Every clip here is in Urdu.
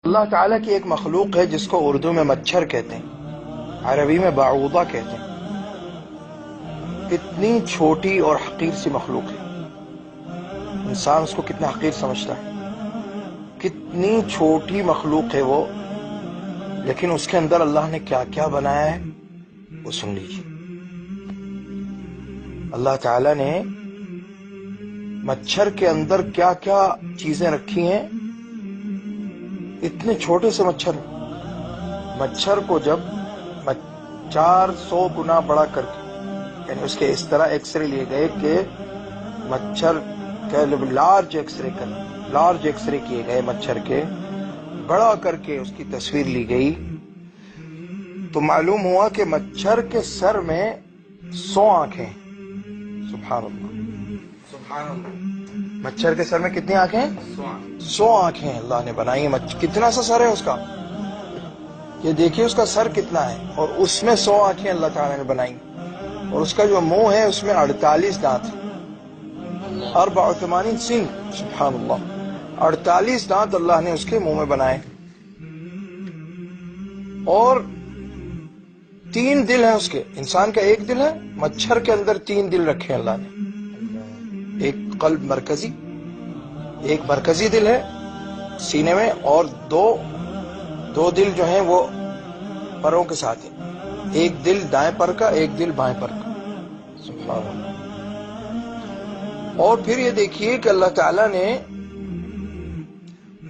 اللہ تعالیٰ کی ایک مخلوق ہے جس کو اردو میں مچھر کہتے ہیں، عربی میں بعوضہ کہتے ہیں۔ اتنی چھوٹی اور حقیر سی مخلوق ہے، انسان اس کو کتنا حقیر سمجھتا ہے، کتنی چھوٹی مخلوق ہے وہ، لیکن اس کے اندر اللہ نے کیا کیا بنایا ہے وہ سن لیجیے۔ اللہ تعالیٰ نے مچھر کے اندر کیا کیا چیزیں رکھی ہیں، اتنے چھوٹے سے مچھر کو جب 400 گنا بڑا کر کے، یعنی اس کے اس طرح ایکس رے لیے گئے کہ مچھر کے لارج ایکس رے کیے گئے، مچھر کے بڑا کر کے اس کی تصویر لی گئی، تو معلوم ہوا کہ مچھر کے سر میں 100 آنکھیں۔ سبحان اللہ، سبحان اللہ، مچھر کے سر میں کتنی آنکھیں؟ 100 آنکھیں اللہ نے بنائی ہیں۔ کتنا سا سر ہے اس کا، یہ دیکھیے اس کا سر کتنا ہے، اور اس میں 100 آنکھیں اللہ تعالیٰ نے بنائی، اور اس کا جو منہ ہے اس میں 48 دانت، 84 سن، سبحان اللہ، 48 دانت اللہ نے اس کے منہ میں بنائے، اور 3 دل ہیں اس کے۔ انسان کا 1 دل ہے، مچھر کے اندر 3 دل رکھے ہیں اللہ نے، ایک قلب مرکزی، ایک مرکزی دل ہے سینے میں، اور دو دل جو ہیں وہ پروں کے ساتھ ہیں، ایک دل دائیں پر کا، ایک دل بائیں پر کا، سبحان اللہ۔ اور پھر یہ دیکھیے کہ اللہ تعالیٰ نے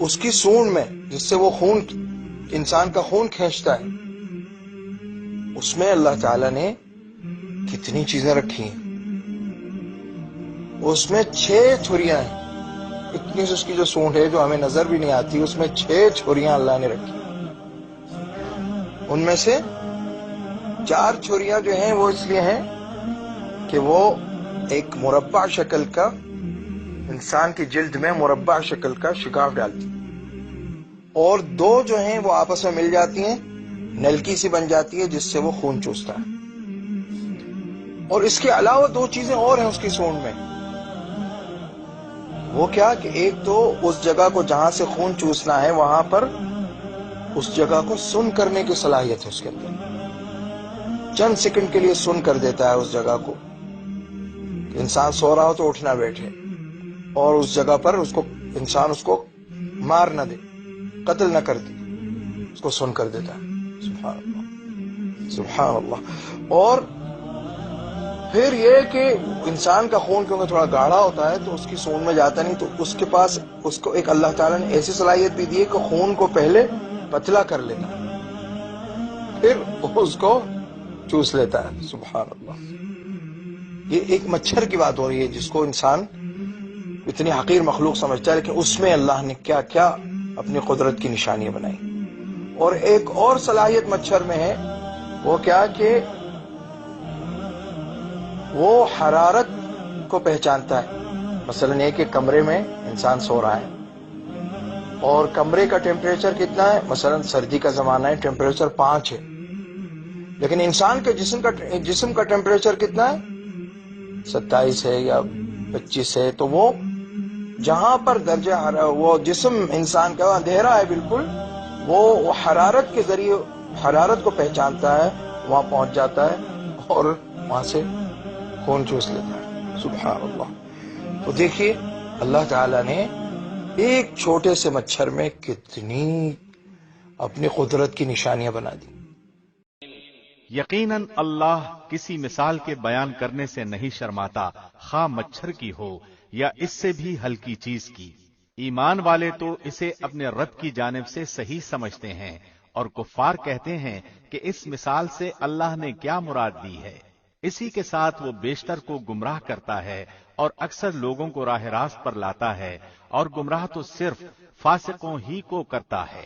اس کی سونڈ میں، جس سے وہ خون، انسان کا خون کھینچتا ہے، اس میں اللہ تعالیٰ نے کتنی چیزیں رکھی ہیں۔ اس میں 6 چھریاں ہیں، اتنی سے اس کی جو سونڈ ہے جو ہمیں نظر بھی نہیں آتی، اس میں 6 چھریاں اللہ نے رکھی۔ ان میں سے 4 چھریاں جو ہیں وہ اس لیے ہیں کہ وہ ایک مربع شکل کا، انسان کی جلد میں مربع شکل کا شگاف ڈالتی، اور 2 جو ہیں وہ آپس میں مل جاتی ہیں، نلکی سی بن جاتی ہے جس سے وہ خون چوستا ہے۔ اور اس کے علاوہ 2 چیزیں اور ہیں اس کی سونڈ میں، وہ کیا کہ ایک تو اس جگہ کو جہاں سے خون چوسنا ہے وہاں پر اس جگہ کو سن کرنے کی صلاحیت ہے اس کے اندر، چند سیکنڈ کے لیے سن کر دیتا ہے اس جگہ کو، کہ انسان سو رہا ہو تو اٹھنا بیٹھے، اور اس جگہ پر انسان اس کو مار نہ دے، قتل نہ کر دے، اس کو سن کر دیتا ہے۔ سبحان اللہ، سبحان اللہ۔ اور پھر یہ کہ انسان کا خون کیونکہ تھوڑا گاڑھا ہوتا ہے تو اس کی سونڈ میں جاتا نہیں، تو اس کے پاس اس کو ایک اللہ تعالیٰ نے ایسی صلاحیت بھی دی ہے کہ خون کو پہلے پتلا کر لیتا ہے، پھر اس کو چوس لیتا ہے۔ سبحان اللہ، یہ ایک مچھر کی بات ہو رہی ہے جس کو انسان اتنی حقیر مخلوق سمجھتا ہے، لیکن اس میں اللہ نے کیا کیا اپنی قدرت کی نشانیاں بنائی۔ اور ایک اور صلاحیت مچھر میں ہے، وہ کیا کہ وہ حرارت کو پہچانتا ہے۔ مثلا ایک کمرے میں انسان سو رہا ہے، اور کمرے کا ٹیمپریچر کتنا ہے، مثلا سردی کا زمانہ ہے، ٹیمپریچر 5 ہے، لیکن انسان کے جسم کا ٹیمپریچر کتنا ہے، 27 ہے یا 25 ہے، تو وہ جہاں پر وہ جسم انسان کا اندھیرا ہے بالکل، وہ حرارت کے ذریعے حرارت کو پہچانتا ہے، وہاں پہنچ جاتا ہے اور وہاں سے خون چوس لیتا ہے۔ سبحان اللہ۔ تو دیکھیے اللہ تعالیٰ نے ایک چھوٹے سے مچھر میں کتنی اپنی قدرت کی نشانیاں بنا دی۔ یقیناً اللہ کسی مثال کے بیان کرنے سے نہیں شرماتا، خواہ مچھر کی ہو یا اس سے بھی ہلکی چیز کی۔ ایمان والے تو اسے اپنے رب کی جانب سے صحیح سمجھتے ہیں، اور کفار کہتے ہیں کہ اس مثال سے اللہ نے کیا مراد دی ہے۔ اسی کے ساتھ وہ بیشتر کو گمراہ کرتا ہے اور اکثر لوگوں کو راہ راست پر لاتا ہے، اور گمراہ تو صرف فاسقوں ہی کو کرتا ہے۔